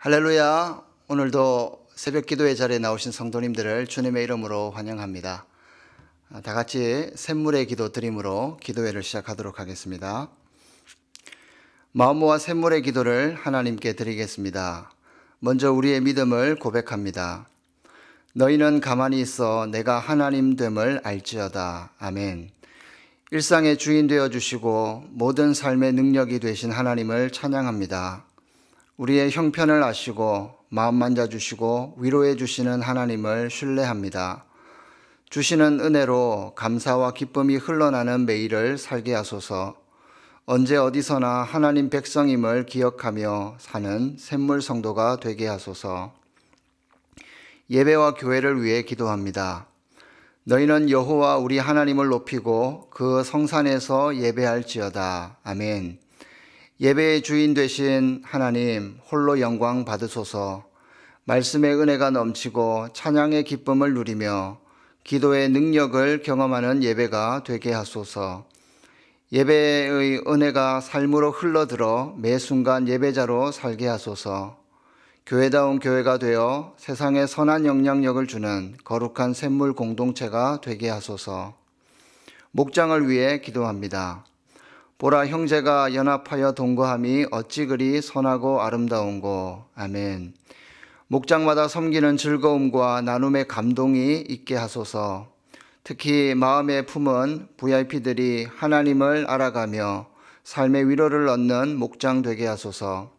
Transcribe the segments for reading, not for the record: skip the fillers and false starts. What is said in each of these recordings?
할렐루야. 오늘도 새벽 기도의 자리에 나오신 성도님들을 주님의 이름으로 환영합니다. 다 같이 샘물의 기도 드림으로 기도회를 시작하도록 하겠습니다. 마음 모아 샘물의 기도를 하나님께 드리겠습니다. 먼저 우리의 믿음을 고백합니다. 너희는 가만히 있어 내가 하나님 됨을 알지어다. 아멘. 일상의 주인 되어 주시고 모든 삶의 능력이 되신 하나님을 찬양합니다. 우리의 형편을 아시고 마음 만져주시고 위로해 주시는 하나님을 신뢰합니다. 주시는 은혜로 감사와 기쁨이 흘러나는 매일을 살게 하소서. 언제 어디서나 하나님 백성임을 기억하며 사는 샘물 성도가 되게 하소서. 예배와 교회를 위해 기도합니다. 너희는 여호와 우리 하나님을 높이고 그 성산에서 예배할지어다. 아멘. 예배의 주인 되신 하나님 홀로 영광 받으소서. 말씀의 은혜가 넘치고 찬양의 기쁨을 누리며 기도의 능력을 경험하는 예배가 되게 하소서. 예배의 은혜가 삶으로 흘러들어 매 순간 예배자로 살게 하소서. 교회다운 교회가 되어 세상에 선한 영향력을 주는 거룩한 샘물 공동체가 되게 하소서. 목장을 위해 기도합니다. 보라, 형제가 연합하여 동거함이 어찌 그리 선하고 아름다운고. 아멘. 목장마다 섬기는 즐거움과 나눔의 감동이 있게 하소서. 특히 마음에 품은 VIP들이 하나님을 알아가며 삶의 위로를 얻는 목장 되게 하소서.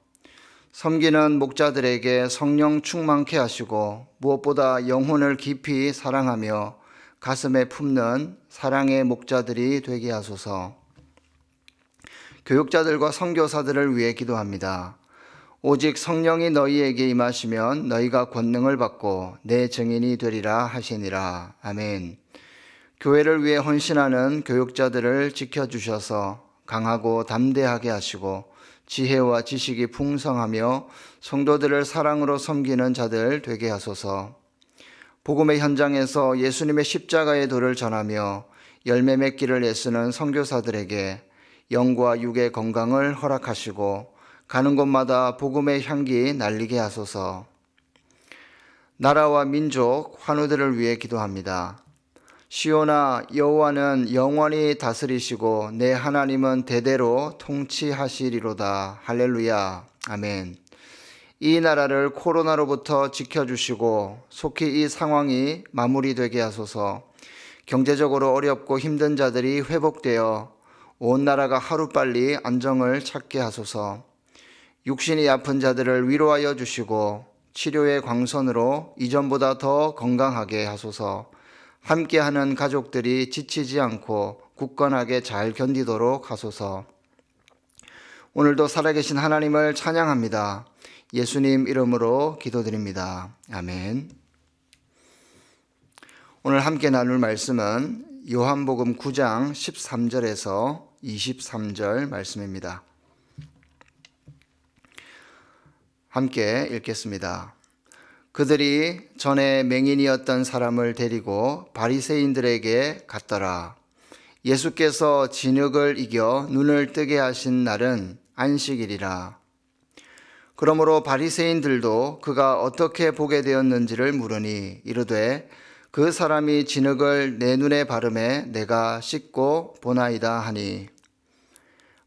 섬기는 목자들에게 성령 충만케 하시고 무엇보다 영혼을 깊이 사랑하며 가슴에 품는 사랑의 목자들이 되게 하소서. 교육자들과 선교사들을 위해 기도합니다. 오직 성령이 너희에게 임하시면 너희가 권능을 받고 내 증인이 되리라 하시니라. 아멘. 교회를 위해 헌신하는 교육자들을 지켜주셔서 강하고 담대하게 하시고 지혜와 지식이 풍성하며 성도들을 사랑으로 섬기는 자들 되게 하소서. 복음의 현장에서 예수님의 십자가의 도를 전하며 열매 맺기를 애쓰는 선교사들에게 영과 육의 건강을 허락하시고 가는 곳마다 복음의 향기 날리게 하소서. 나라와 민족, 환우들을 위해 기도합니다. 시온아, 여호와는 영원히 다스리시고 내 하나님은 대대로 통치하시리로다. 할렐루야. 아멘. 이 나라를 코로나로부터 지켜주시고 속히 이 상황이 마무리되게 하소서. 경제적으로 어렵고 힘든 자들이 회복되어 온 나라가 하루빨리 안정을 찾게 하소서. 육신이 아픈 자들을 위로하여 주시고 치료의 광선으로 이전보다 더 건강하게 하소서. 함께하는 가족들이 지치지 않고 굳건하게 잘 견디도록 하소서. 오늘도 살아계신 하나님을 찬양합니다. 예수님 이름으로 기도드립니다. 아멘. 오늘 함께 나눌 말씀은 요한복음 9장 13절에서 23절 말씀입니다. 함께 읽겠습니다. 그들이 전에 맹인이었던 사람을 데리고 바리새인들에게 갔더라. 예수께서 진흙을 이겨 눈을 뜨게 하신 날은 안식일이라. 그러므로 바리새인들도 그가 어떻게 보게 되었는지를 물으니 이르되 그 사람이 진흙을 내 눈에 바르매 내가 씻고 보나이다 하니,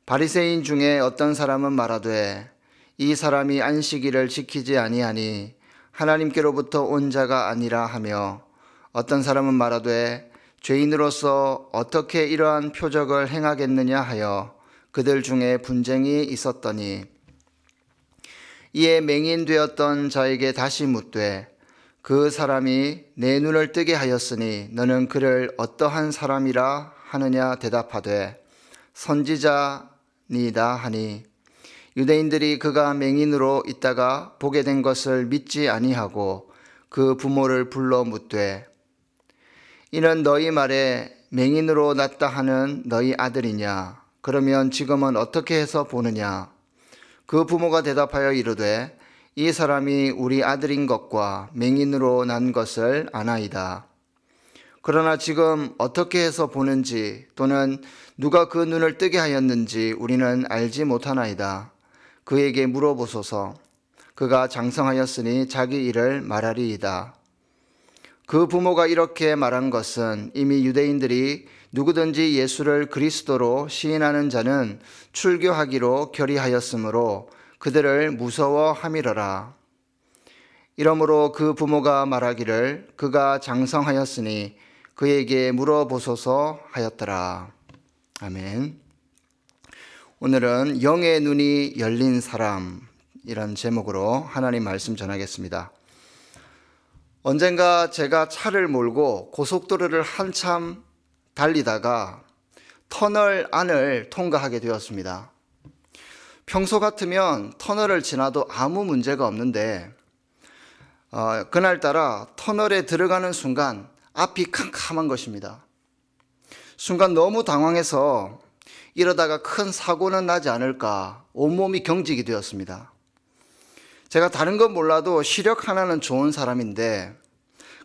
바리새인 중에 어떤 사람은 말하되 이 사람이 안식일을 지키지 아니하니 하나님께로부터 온 자가 아니라 하며, 어떤 사람은 말하되 죄인으로서 어떻게 이러한 표적을 행하겠느냐 하여 그들 중에 분쟁이 있었더니, 이에 맹인 되었던 자에게 다시 묻되 그 사람이 내 눈을 뜨게 하였으니 너는 그를 어떠한 사람이라 하느냐 대답하되 선지자니이다 하니, 유대인들이 그가 맹인으로 있다가 보게 된 것을 믿지 아니하고 그 부모를 불러 묻되 이는 너희 말에 맹인으로 났다 하는 너희 아들이냐? 그러면 지금은 어떻게 해서 보느냐? 그 부모가 대답하여 이르되 이 사람이 우리 아들인 것과 맹인으로 난 것을 아나이다. 그러나 지금 어떻게 해서 보는지 또는 누가 그 눈을 뜨게 하였는지 우리는 알지 못하나이다. 그에게 물어보소서. 그가 장성하였으니 자기 일을 말하리이다. 그 부모가 이렇게 말한 것은 이미 유대인들이 누구든지 예수를 그리스도로 시인하는 자는 출교하기로 결의하였으므로 그들을 무서워함이러라. 이러므로 그 부모가 말하기를 그가 장성하였으니 그에게 물어보소서 하였더라. 아멘. 오늘은 영의 눈이 열린 사람이란 제목으로 하나님 말씀 전하겠습니다. 언젠가 제가 차를 몰고 고속도로를 한참 달리다가 터널 안을 통과하게 되었습니다. 평소 같으면 터널을 지나도 아무 문제가 없는데 그날따라 터널에 들어가는 순간 앞이 캄캄한 것입니다. 순간 너무 당황해서 이러다가 큰 사고는 나지 않을까 온몸이 경직이 되었습니다. 제가 다른 건 몰라도 시력 하나는 좋은 사람인데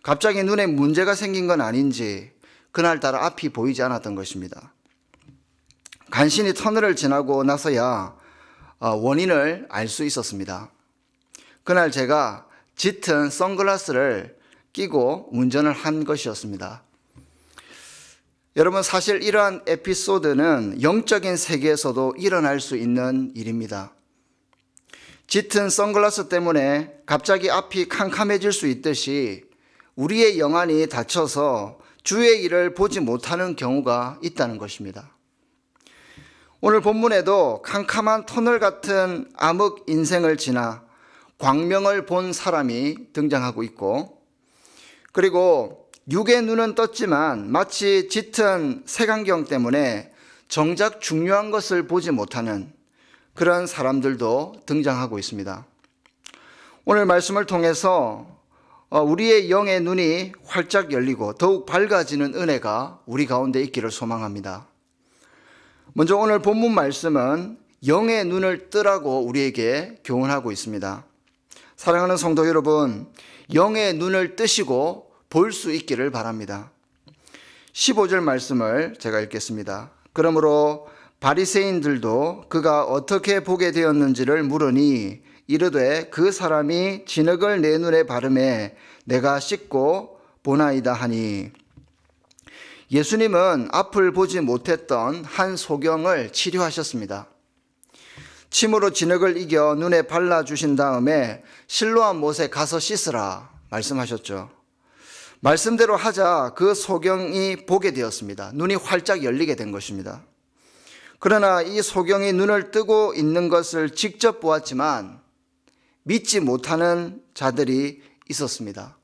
갑자기 눈에 문제가 생긴 건 아닌지 그날따라 앞이 보이지 않았던 것입니다. 간신히 터널을 지나고 나서야 원인을 알 수 있었습니다. 그날 제가 짙은 선글라스를 끼고 운전을 한 것이었습니다. 여러분, 사실 이러한 에피소드는 영적인 세계에서도 일어날 수 있는 일입니다. 짙은 선글라스 때문에 갑자기 앞이 캄캄해질 수 있듯이 우리의 영안이 닫혀서 주의 일을 보지 못하는 경우가 있다는 것입니다. 오늘 본문에도 캄캄한 터널 같은 암흑 인생을 지나 광명을 본 사람이 등장하고 있고, 그리고 육의 눈은 떴지만 마치 짙은 색안경 때문에 정작 중요한 것을 보지 못하는 그런 사람들도 등장하고 있습니다. 오늘 말씀을 통해서 우리의 영의 눈이 활짝 열리고 더욱 밝아지는 은혜가 우리 가운데 있기를 소망합니다. 먼저 오늘 본문 말씀은 영의 눈을 뜨라고 우리에게 교훈하고 있습니다. 사랑하는 성도 여러분, 영의 눈을 뜨시고 볼 수 있기를 바랍니다. 15절 말씀을 제가 읽겠습니다. 그러므로 바리새인들도 그가 어떻게 보게 되었는지를 물으니 이르되 그 사람이 진흙을 내 눈에 바르매 내가 씻고 보나이다 하니, 예수님은 앞을 보지 못했던 한 소경을 치료하셨습니다. 침으로 진흙을 이겨 눈에 발라주신 다음에 실로암 못에 가서 씻으라 말씀하셨죠. 말씀대로 하자 그 소경이 보게 되었습니다. 눈이 활짝 열리게 된 것입니다. 그러나 이 소경이 눈을 뜨고 있는 것을 직접 보았지만 믿지 못하는 자들이 있었습니다.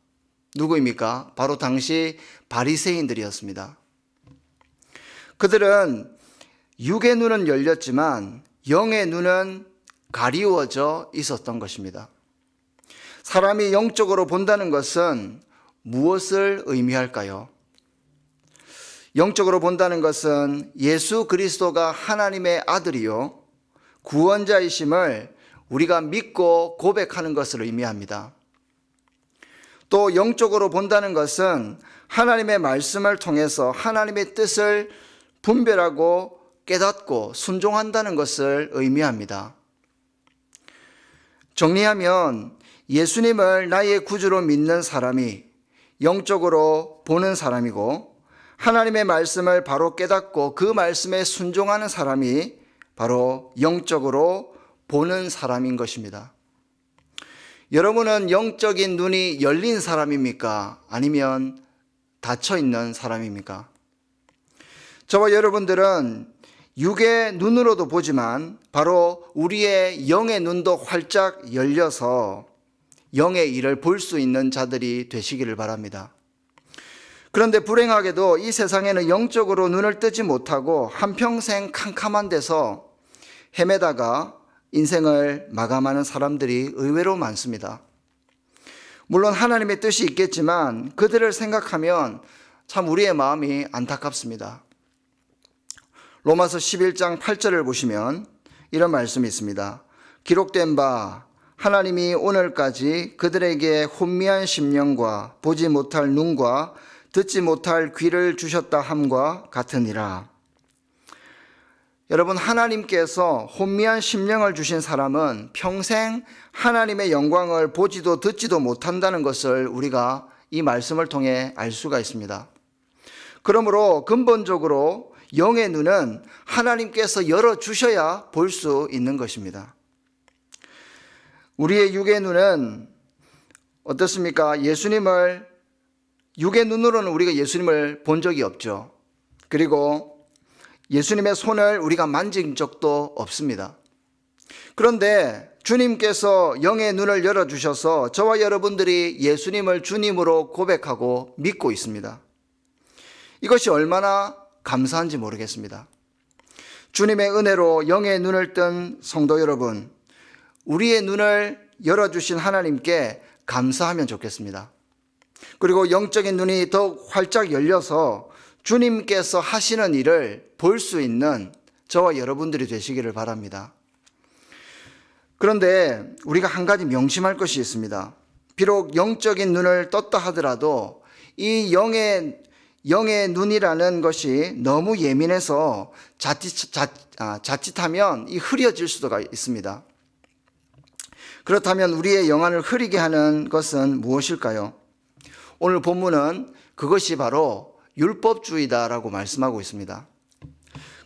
누구입니까? 바로 당시 바리새인들이었습니다. 그들은 육의 눈은 열렸지만 영의 눈은 가리워져 있었던 것입니다. 사람이 영적으로 본다는 것은 무엇을 의미할까요? 영적으로 본다는 것은 예수 그리스도가 하나님의 아들이요 구원자이심을 우리가 믿고 고백하는 것을 의미합니다. 또 영적으로 본다는 것은 하나님의 말씀을 통해서 하나님의 뜻을 분별하고 깨닫고 순종한다는 것을 의미합니다. 정리하면 예수님을 나의 구주로 믿는 사람이 영적으로 보는 사람이고, 하나님의 말씀을 바로 깨닫고 그 말씀에 순종하는 사람이 바로 영적으로 보는 사람인 것입니다. 여러분은 영적인 눈이 열린 사람입니까? 아니면 닫혀 있는 사람입니까? 저와 여러분들은 육의 눈으로도 보지만 바로 우리의 영의 눈도 활짝 열려서 영의 일을 볼 수 있는 자들이 되시기를 바랍니다. 그런데 불행하게도 이 세상에는 영적으로 눈을 뜨지 못하고 한평생 캄캄한 데서 헤매다가 인생을 마감하는 사람들이 의외로 많습니다. 물론 하나님의 뜻이 있겠지만 그들을 생각하면 참 우리의 마음이 안타깝습니다. 로마서 11장 8절을 보시면 이런 말씀이 있습니다. 기록된 바 하나님이 오늘까지 그들에게 혼미한 심령과 보지 못할 눈과 듣지 못할 귀를 주셨다 함과 같으니라. 여러분, 하나님께서 혼미한 심령을 주신 사람은 평생 하나님의 영광을 보지도 듣지도 못한다는 것을 우리가 이 말씀을 통해 알 수가 있습니다. 그러므로 근본적으로 영의 눈은 하나님께서 열어주셔야 볼 수 있는 것입니다. 우리의 육의 눈은 어떻습니까? 육의 눈으로는 우리가 예수님을 본 적이 없죠. 그리고 예수님의 손을 우리가 만진 적도 없습니다. 그런데 주님께서 영의 눈을 열어주셔서 저와 여러분들이 예수님을 주님으로 고백하고 믿고 있습니다. 이것이 얼마나 감사한지 모르겠습니다. 주님의 은혜로 영의 눈을 뜬 성도 여러분, 우리의 눈을 열어주신 하나님께 감사하면 좋겠습니다. 그리고 영적인 눈이 더욱 활짝 열려서 주님께서 하시는 일을 볼 수 있는 저와 여러분들이 되시기를 바랍니다. 그런데 우리가 한 가지 명심할 것이 있습니다. 비록 영적인 눈을 떴다 하더라도 이 영의 눈이라는 것이 너무 예민해서 자칫하면 흐려질 수가 있습니다. 그렇다면 우리의 영안을 흐리게 하는 것은 무엇일까요? 오늘 본문은 그것이 바로 율법주의다라고 말씀하고 있습니다.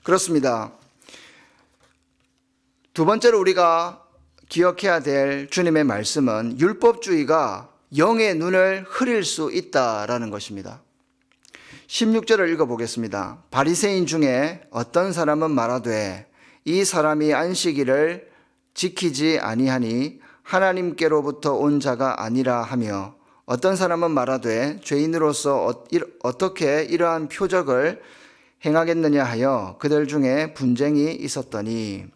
그렇습니다. 두 번째로 우리가 기억해야 될 주님의 말씀은 율법주의가 영의 눈을 흐릴 수 있다라는 것입니다. 16절을 읽어보겠습니다. 바리새인 중에 어떤 사람은 말하되 이 사람이 안식일을 지키지 아니하니 하나님께로부터 온 자가 아니라 하며 어떤 사람은 말하되 죄인으로서 어떻게 이러한 표적을 행하겠느냐 하여 그들 중에 분쟁이 있었더니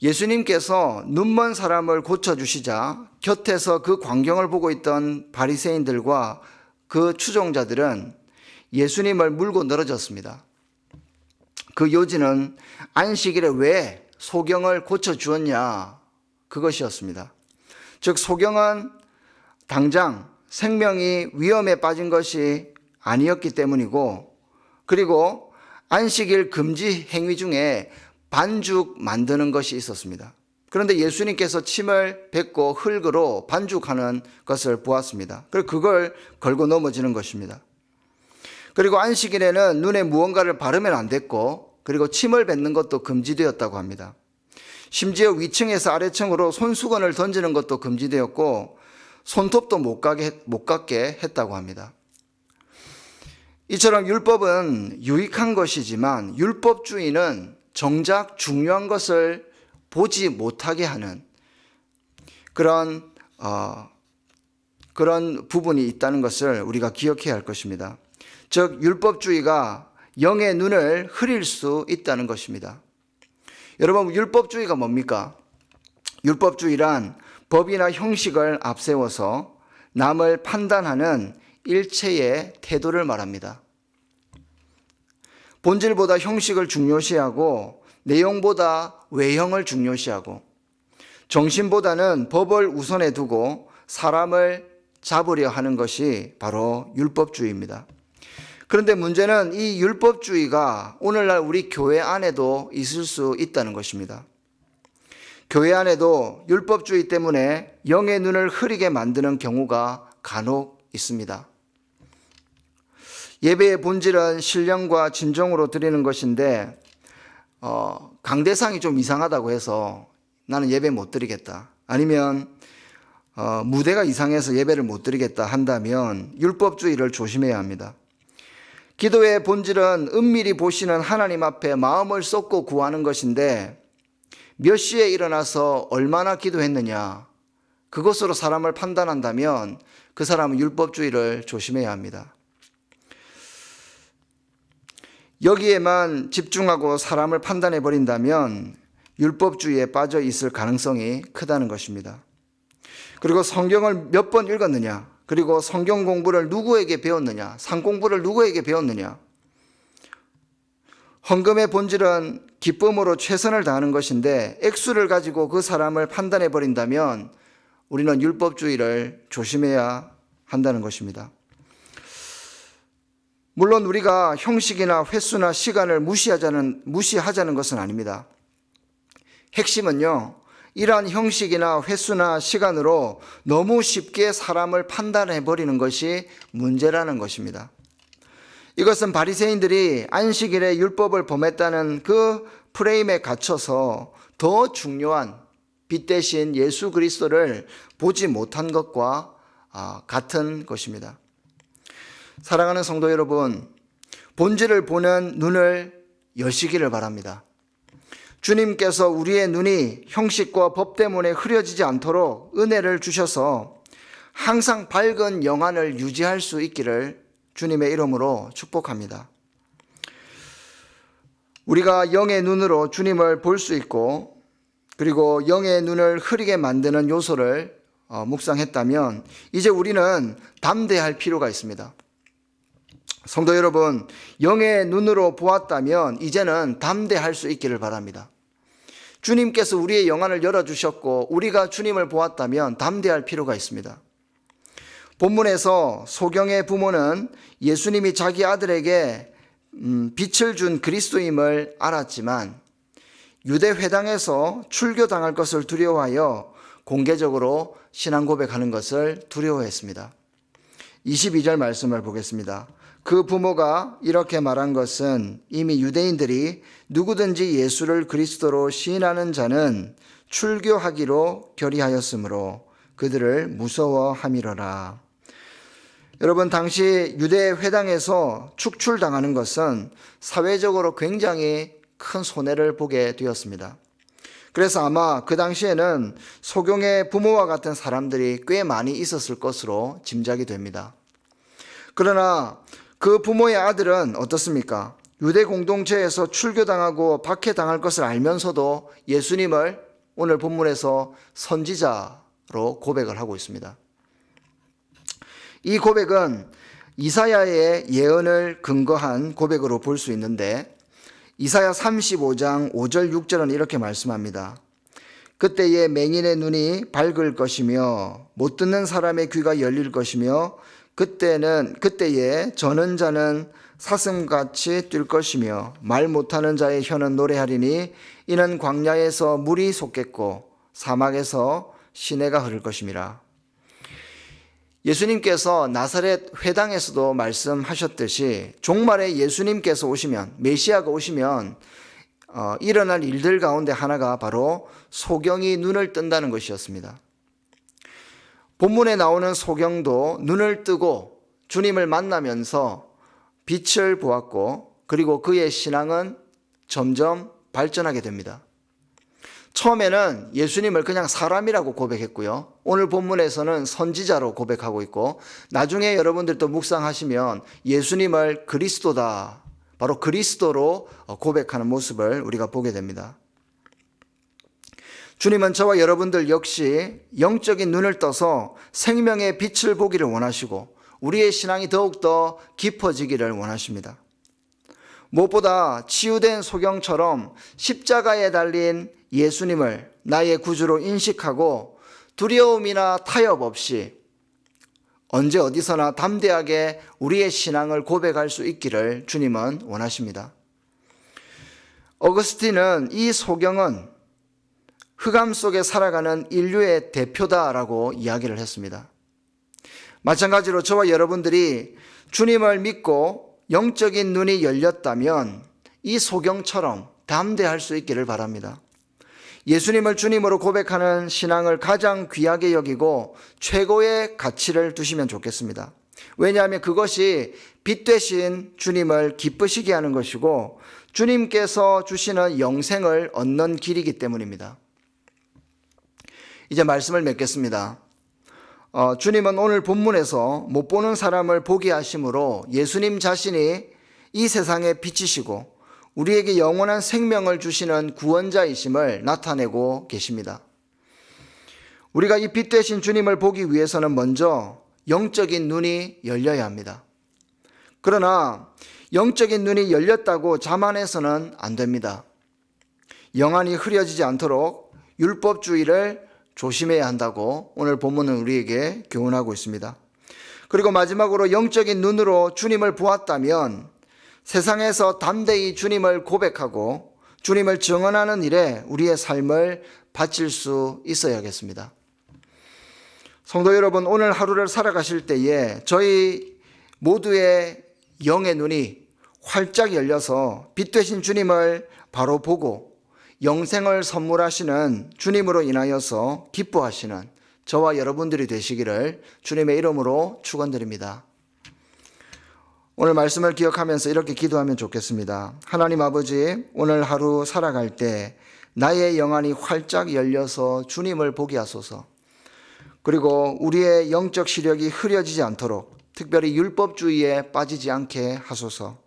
예수님께서 눈먼 사람을 고쳐주시자 곁에서 그 광경을 보고 있던 바리새인들과 그 추종자들은 예수님을 물고 늘어졌습니다. 그 요지는 안식일에 왜 소경을 고쳐주었냐, 그것이었습니다. 즉 소경은 당장 생명이 위험에 빠진 것이 아니었기 때문이고, 그리고 안식일 금지 행위 중에 반죽 만드는 것이 있었습니다. 그런데 예수님께서 침을 뱉고 흙으로 반죽하는 것을 보았습니다. 그리고 그걸 걸고 넘어지는 것입니다. 그리고 안식일에는 눈에 무언가를 바르면 안 됐고, 그리고 침을 뱉는 것도 금지되었다고 합니다. 심지어 위층에서 아래층으로 손수건을 던지는 것도 금지되었고 손톱도 못 갖게 했다고 합니다. 이처럼 율법은 유익한 것이지만 율법주의는 정작 중요한 것을 보지 못하게 하는 그런 부분이 있다는 것을 우리가 기억해야 할 것입니다. 즉 율법주의가 영의 눈을 흐릴 수 있다는 것입니다. 여러분, 율법주의가 뭡니까? 율법주의란 법이나 형식을 앞세워서 남을 판단하는 일체의 태도를 말합니다. 본질보다 형식을 중요시하고 내용보다 외형을 중요시하고 정신보다는 법을 우선에 두고 사람을 잡으려 하는 것이 바로 율법주의입니다. 그런데 문제는 이 율법주의가 오늘날 우리 교회 안에도 있을 수 있다는 것입니다. 교회 안에도 율법주의 때문에 영의 눈을 흐리게 만드는 경우가 간혹 있습니다. 예배의 본질은 신령과 진정으로 드리는 것인데 강대상이 좀 이상하다고 해서 나는 예배 못 드리겠다, 아니면 무대가 이상해서 예배를 못 드리겠다 한다면 율법주의를 조심해야 합니다. 기도의 본질은 은밀히 보시는 하나님 앞에 마음을 쏟고 구하는 것인데 몇 시에 일어나서 얼마나 기도했느냐, 그것으로 사람을 판단한다면 그 사람은 율법주의를 조심해야 합니다. 여기에만 집중하고 사람을 판단해 버린다면 율법주의에 빠져 있을 가능성이 크다는 것입니다. 그리고 성경을 몇 번 읽었느냐, 그리고 성경 공부를 누구에게 배웠느냐, 상 공부를 누구에게 배웠느냐. 헌금의 본질은 기쁨으로 최선을 다하는 것인데 액수를 가지고 그 사람을 판단해 버린다면 우리는 율법주의를 조심해야 한다는 것입니다. 물론 우리가 형식이나 횟수나 시간을 무시하자는 것은 아닙니다. 핵심은요, 이러한 형식이나 횟수나 시간으로 너무 쉽게 사람을 판단해버리는 것이 문제라는 것입니다. 이것은 바리새인들이 안식일에 율법을 범했다는 그 프레임에 갇혀서 더 중요한 빛 대신 예수 그리스도를 보지 못한 것과 같은 것입니다. 사랑하는 성도 여러분, 본질을 보는 눈을 여시기를 바랍니다. 주님께서 우리의 눈이 형식과 법 때문에 흐려지지 않도록 은혜를 주셔서 항상 밝은 영안을 유지할 수 있기를 주님의 이름으로 축복합니다. 우리가 영의 눈으로 주님을 볼 수 있고, 그리고 영의 눈을 흐리게 만드는 요소를 묵상했다면 이제 우리는 담대할 필요가 있습니다. 성도 여러분, 영의 눈으로 보았다면 이제는 담대할 수 있기를 바랍니다. 주님께서 우리의 영안을 열어주셨고 우리가 주님을 보았다면 담대할 필요가 있습니다. 본문에서 소경의 부모는 예수님이 자기 아들에게 빛을 준 그리스도임을 알았지만 유대 회당에서 출교당할 것을 두려워하여 공개적으로 신앙 고백하는 것을 두려워했습니다. 22절 말씀을 보겠습니다. 그 부모가 이렇게 말한 것은 이미 유대인들이 누구든지 예수를 그리스도로 시인하는 자는 출교하기로 결의하였으므로 그들을 무서워함이로라. 여러분, 당시 유대 회당에서 축출당하는 것은 사회적으로 굉장히 큰 손해를 보게 되었습니다. 그래서 아마 그 당시에는 소경의 부모와 같은 사람들이 꽤 많이 있었을 것으로 짐작이 됩니다. 그러나 그 부모의 아들은 어떻습니까? 유대 공동체에서 출교당하고 박해당할 것을 알면서도 예수님을 오늘 본문에서 선지자로 고백을 하고 있습니다. 이 고백은 이사야의 예언을 근거한 고백으로 볼 수 있는데 이사야 35장 5절 6절은 이렇게 말씀합니다. 그때에 맹인의 눈이 밝을 것이며 못 듣는 사람의 귀가 열릴 것이며 그때에 저는 자는 사슴같이 뛸 것이며 말 못하는 자의 혀는 노래하리니 이는 광야에서 물이 솟겠고 사막에서 시내가 흐를 것임이라. 예수님께서 나사렛 회당에서도 말씀하셨듯이 종말에 예수님께서 오시면, 메시아가 오시면 일어날 일들 가운데 하나가 바로 소경이 눈을 뜬다는 것이었습니다. 본문에 나오는 소경도 눈을 뜨고 주님을 만나면서 빛을 보았고 그리고 그의 신앙은 점점 발전하게 됩니다. 처음에는 예수님을 그냥 사람이라고 고백했고요. 오늘 본문에서는 선지자로 고백하고 있고 나중에 여러분들도 묵상하시면 예수님을 그리스도다, 바로 그리스도로 고백하는 모습을 우리가 보게 됩니다. 주님은 저와 여러분들 역시 영적인 눈을 떠서 생명의 빛을 보기를 원하시고 우리의 신앙이 더욱더 깊어지기를 원하십니다. 무엇보다 치유된 소경처럼 십자가에 달린 예수님을 나의 구주로 인식하고 두려움이나 타협 없이 언제 어디서나 담대하게 우리의 신앙을 고백할 수 있기를 주님은 원하십니다. 어거스틴은 이 소경은 흑암 속에 살아가는 인류의 대표다라고 이야기를 했습니다. 마찬가지로 저와 여러분들이 주님을 믿고 영적인 눈이 열렸다면 이 소경처럼 담대할 수 있기를 바랍니다. 예수님을 주님으로 고백하는 신앙을 가장 귀하게 여기고 최고의 가치를 두시면 좋겠습니다. 왜냐하면 그것이 빛 되신 주님을 기쁘시게 하는 것이고 주님께서 주시는 영생을 얻는 길이기 때문입니다. 이제 말씀을 맺겠습니다. 주님은 오늘 본문에서 못 보는 사람을 보게 하심으로 예수님 자신이 이 세상의 빛이시고 우리에게 영원한 생명을 주시는 구원자이심을 나타내고 계십니다. 우리가 이 빛 되신 주님을 보기 위해서는 먼저 영적인 눈이 열려야 합니다. 그러나 영적인 눈이 열렸다고 자만해서는 안 됩니다. 영안이 흐려지지 않도록 율법주의를 조심해야 한다고 오늘 본문은 우리에게 교훈하고 있습니다. 그리고 마지막으로 영적인 눈으로 주님을 보았다면 세상에서 담대히 주님을 고백하고 주님을 증언하는 일에 우리의 삶을 바칠 수 있어야겠습니다. 성도 여러분, 오늘 하루를 살아가실 때에 저희 모두의 영의 눈이 활짝 열려서 빛 되신 주님을 바로 보고 영생을 선물하시는 주님으로 인하여서 기뻐하시는 저와 여러분들이 되시기를 주님의 이름으로 축원드립니다. 오늘 말씀을 기억하면서 이렇게 기도하면 좋겠습니다. 하나님 아버지, 오늘 하루 살아갈 때 나의 영안이 활짝 열려서 주님을 보게 하소서. 그리고 우리의 영적 시력이 흐려지지 않도록 특별히 율법주의에 빠지지 않게 하소서.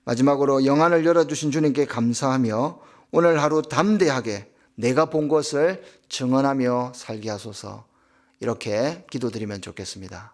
마지막으로 영안을 열어주신 주님께 감사하며 오늘 하루 담대하게 내가 본 것을 증언하며 살게 하소서. 이렇게 기도드리면 좋겠습니다.